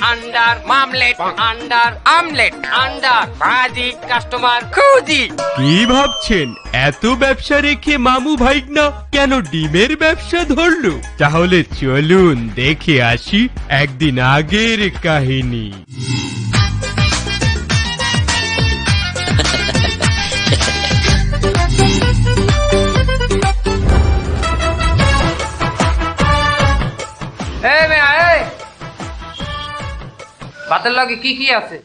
Under মামলেট, under omelette, under ভাজি, customer খুঁজি। কি ভাবছেন এত ব্যবসা রেখে মামু ভাইগনা কেন ডিমের ব্যবসা ধরলো? তাহলে চলুন দেখে আসি একদিন আগের কাহিনী। ভাতের লগে কি কি আছে?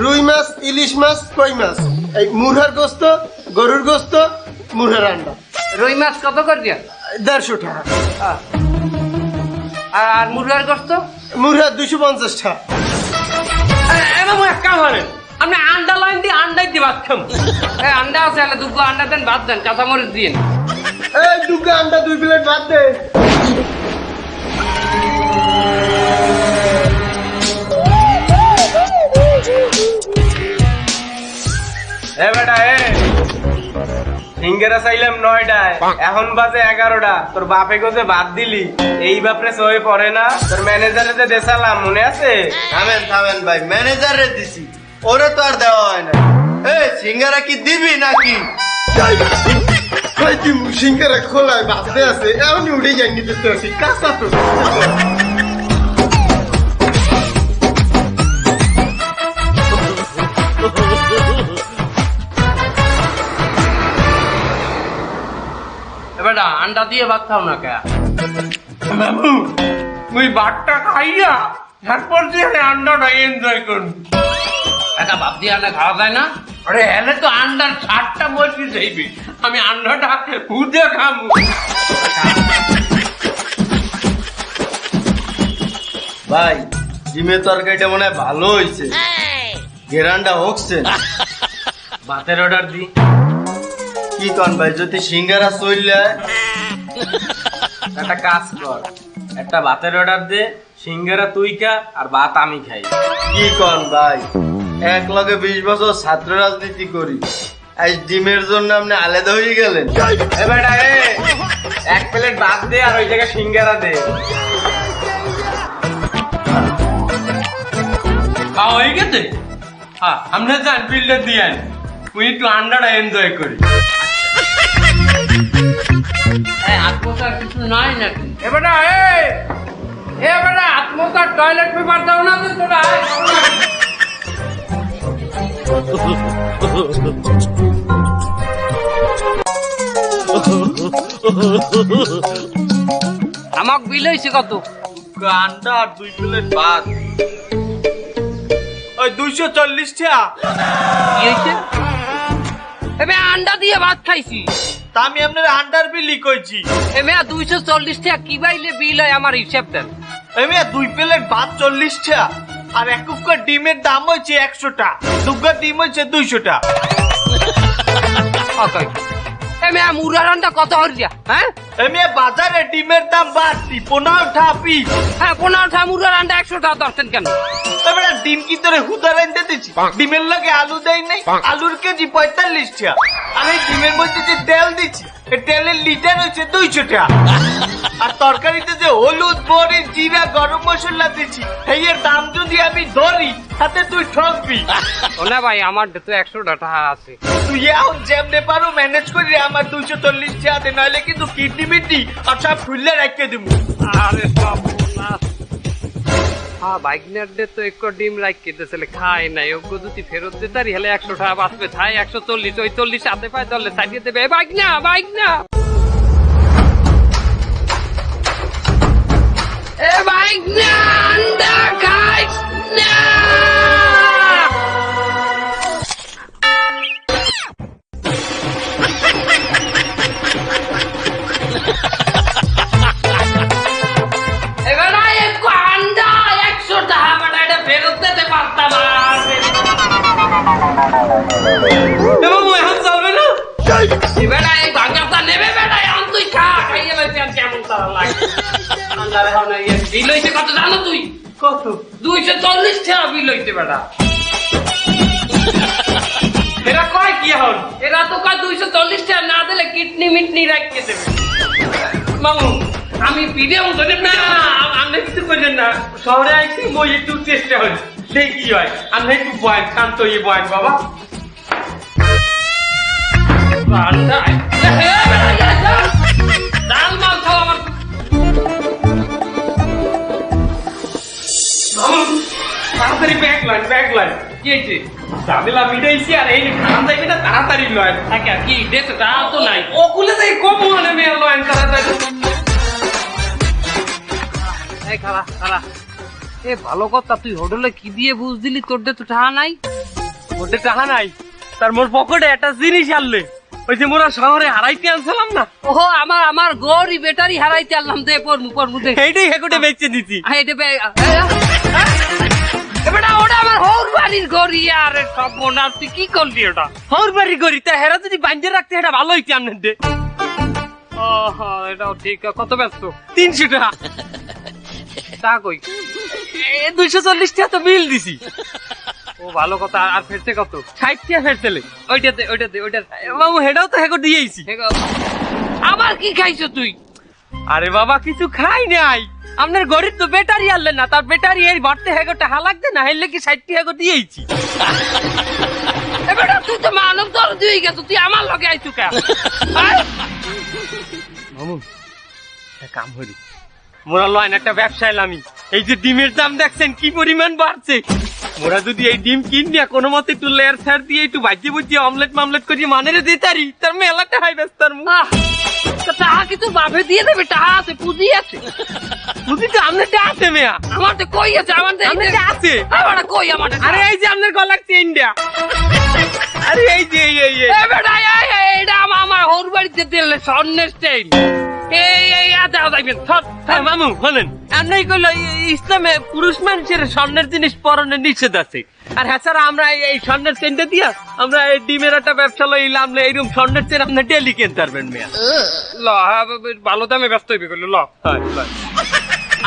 রুই মাছ, ইলিশ মাছ, কই মাছ, এই মুরহার গোস্ত, গরুর গোস্ত, মুরহার আন্ডা। রুই মাছ কত করে দিয়া? 150 টাকা। আর মুরগার গোস্ত? মুরহার 250 টাকা। এক কাম করেন, আপনি আন্ডা লাইন দিয়ে আন্ডাই দিয়ে ভাত খাম। আন্ডা আছে, দুটো আন্ডা দেন, ভাত দেন, কাঁচামরিচ দিন। এই দুটো আন্ডা 2 প্লেট ভাত দে। সিঙ্গারা চাইলাম 9টায়, এখন বাজে 11টা। তোর বাপে কোথায় ভাত দিলি? এই বাপরে সয়ে পড়ে না? তোর ম্যানেজারে যে দেশালাম মনে আছে? থামেন ভাই, ম্যানেজারে দিছি, ওরে তো আর দেওয়া হয় না। এই সিঙ্গারা কি দিবি নাকি? সিঙ্গারা খোলায় বাঁচতে আছে, এমনি উঠে যাই নিতে আসি কাঁচা তো। বেটা আন্ডা দিয়ে ভাত খাও না কে? বাবু তুই ভাতটা খাইয়া তারপর দিয়ে আন্ডাটা এনজয় করবি। একটা ভাত দিয়ে আন্ডা খাওয়া যায় না? আরে এলে তো আন্ডার ছাড়টা বসে যাইবি, আমি আন্ডাটা উঠে খাবো। ভাই ডিমের তরকারিটা মনে হয় ভালো হয়েছে, ঘেরানটা হচ্ছে। ভাতের অর্ডার দি। কি কন ভাই, যদি সিঙ্গারা চললে একটা কাজ কর, একটা ভাতের অর্ডার দে, সিঙ্গারা তুই খা আর ভাত আমি খাই। কি কন ভাই, এক লগে 20 বছর ছাত্র রাজনীতি করি, আজ ডিমের জন্য আপনি আলাদা হয়ে গেলেন? এক প্লেট ভাত দে আর ওই জায়গায় সিঙ্গারা দে। খাওয়া হয়ে গেছে? হ্যাঁ, আমরা যান বিলটা দিয়ে আনি, তুই একটু আন্ডাটা এনজয় করি। আত্মসার কিছু নাই নাকি? এবারে এবারে আত্মসার টয়লেট পেপার দাও না তো তোরা। আমাক বিল হয়েছে কত? আন্ডা আর 2 প্লেট ভাত, ওই 240 টাকা। কি হয়েছে? এবে আন্ডা দিয়ে ভাত খাইছি, তা আমি আপনার আন্ডার বিলই কইছি। এমে 240 টাকা কি বাইলে বিল হয় আমার হিসাব দেন। আমি 2 প্লেট ভাত 40 টাকা, আর এক কুক্কা ডিমের দাম হচ্ছে 100 টাকা, দুগ্গা ডিম হচ্ছে 200 টাকা। এমে মুরার আন্ডা কত হরিয়া? হ্যাঁ আমি বাজারে ডিমের দাম বাড়তি 15 টাকা পিস। হ্যাঁ 15 টাকা মুরার আন্ডা 100 টাকা দরতেন কেন? এবারে ডিম কি তোরে হুদা রাইন্দে দিচ্ছি? ডিমের লাগে আলু দেয় নাই, আলুর কেজি 45 টাকা। আমি ডিমের মধ্যে যে তেল দিচ্ছি, এই তেলের লিটার হচ্ছে 200 টাকা। আর তরকারিতে যে হলুদ, মরিচ, জিরা, গরম মশলা দিচ্ছি, এর দাম যদি আমি ধরি তাতে তুই ঠকবি। না ভাই, আমার তো 100 টাকা আছে। তুই এখন যেমনে পারো ম্যানেজ করি আমার 240 টাকা দে, নইলে কিন্তু কিডনি মিডনি আর সব খুললে রেখে দেবো। আরে সব হ্যাঁ বাইকনার দে তো এক ডিম লাইক কেটেছিল খায় নাই, ওকে যদি ফেরত দিতে পারি হলে 100 টাকা বাঁচবে। থাই 140, ওই 40 হাতে পায় দলে সাইডে দেবে। বাইক না এ বাইক না, আন্ডা খাইস না। এবার এক আন্ডা 100 টাকা, বাট এটা ফেরত দিতে পারতাম না। বাবু এখন চলবে না? বেটা এই ভাঙাটা নেবে বেটা, এখন তুই খা, খাইয়ে লইতে আর কেমন তারা লাগে। আন্ডার এখন বিল হইতে কত জানো তুই? কত? 240 টাকা বিল হইতে বেটা। এরা কয় কি এখন? এরা তো কয় 240 টাকা না দিলে কিডনি মিটনি রাখতে দেবে। মামু আমি ভিডিও ধরে না আপনি কিছু করছেন না শহরে আইছি মই একটু চেষ্টা হল সেই কি হয় আপনি একটু বয়ান শান্ত হয়ে বয়ান বাবা ডাল মাল খাও আমার তাড়াতাড়ি ব্যাগ লাইন কি হয়েছে ঝামেলা মিটাইছি আর এই খান যাইবে না তাড়াতাড়ি লয়েন থাকে কি দেখো তাও তো নাই ওগুলো যাই কম মানে মেয়ে লয়েন তাড়াতাড়ি এই খালা এ ভালো কথা তুই হোটেলে কি দিয়ে বুঝ দিলি তোর তো টাকা নাই ওদের টাকা নাই তার মোর পকেটে একটা জিনিস আনলে ওই যে মোরা শহরে হারাইতে আনছিলাম না ওহো আমার গরি বেটারি হারাইতে আনলাম দে পরমু দে এইটাই হেকুটে বেচে দিছি বেটা ওটা আমার হৌর বাড়ির গরি আরে সব মনে তুই কি করলি ওটা হর বাড়ি করি তা হেরা যদি বাঞ্জে রাখতে এটা ভালো হইতে আপনার দে ওহো এটাও ঠিক কত ব্যস্ত 300 টাকা তা কই 240 টাকা তো বিল দিছি ও ভালো কথা আর ফেরতে কত 60 টাকা ফেরতেলে ওইটা মামু হেডাও তো হেকো দিয়েছি আবার কি খাইছো তুই আরে বাবা কিছু খাই নাই আপনার গরিব তো ব্যাটারি আনলেন না তার ব্যাটারি এই ভরতে হেগো টাকা লাগবে না হেললে কি 60 টাকা দিয়েছি বেটা তুই তো মানব দর দিয়ে গেছ তুই আমার লগে আইছু কে মামু একটা কাম করি মোরা লয়ন একটা ব্যবসা এলামি এই যে ডিমের দাম দেখছেন কি পরিমাণ বাড়ছে মোরা যদি এই ডিম কিনিয়া কোনো মতে একটু লেয়ার ছাড় দিয়ে একটু ভাজি ভুজি অমলেট মামলেট করিয়ে মানেরে দিতারি তার মেলাটা হাই ব্যস্ত তার মুখ টাকা কি তোর বাপে দিয়ে দেবে টাকা আছে পুঁজি আছে বুঝি তো আপনারটা আছে মেয়া আমার তো কই আছে আমার আপনারটা আছে আমার কই আমার আরে এই যে আপনার গলার চেইনটা আরে এই যে এই বেটা এইটা আমার হৌর বাড়িতে দিলে স্বর্ণের স্টাইল এই যাও যাইবেন হ্যাঁ মামু বলেন আপনি কইলো ইসলামে পুরুষ মানুষের স্বর্ণের জিনিস পরনে নিষেধ আছে আর হ্যাঁ স্যার আমরা এই স্বর্ণের চেনটা দিয়া আমরা এই ডিমের একটা ব্যবসা লইলাম এইরকম স্বর্ণের চেন আপনি ডেলি কিনতে পারবেন মেয়া ল ভালো দামে ব্যস্ত হইবে কইলো ল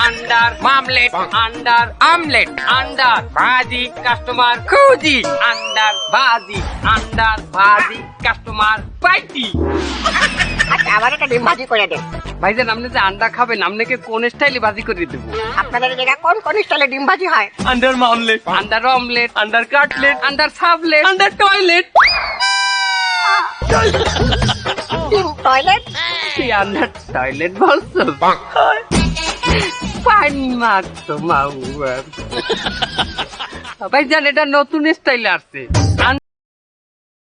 আন্ডার মামলেট আন্ডার আমলেট আন্ডার ভাজি কাস্টমার খুঁজি আন্ডার ভাজি কাস্টমার পাইটি আচ্ছা আবার একটা ডিম ভাজি করে দেন ভাইজান আপনি যে আন্ডা খাবেন আপনাকে কোন স্টাইলে ভাজি করে দেবো আপনাদের জায়গা কোন কোন স্টাইলে ডিম ভাজি হয় আন্ডার মামলেট আন্ডার অমলেট আন্ডার কাটলেট আন্ডার সাবলেট আন্ডার টয়লেট ডিম টয়লেট আন্ডার টয়লেট বলছো পানি মারতো মাউ ভাইজান এটা নতুন স্টাইলে আসছে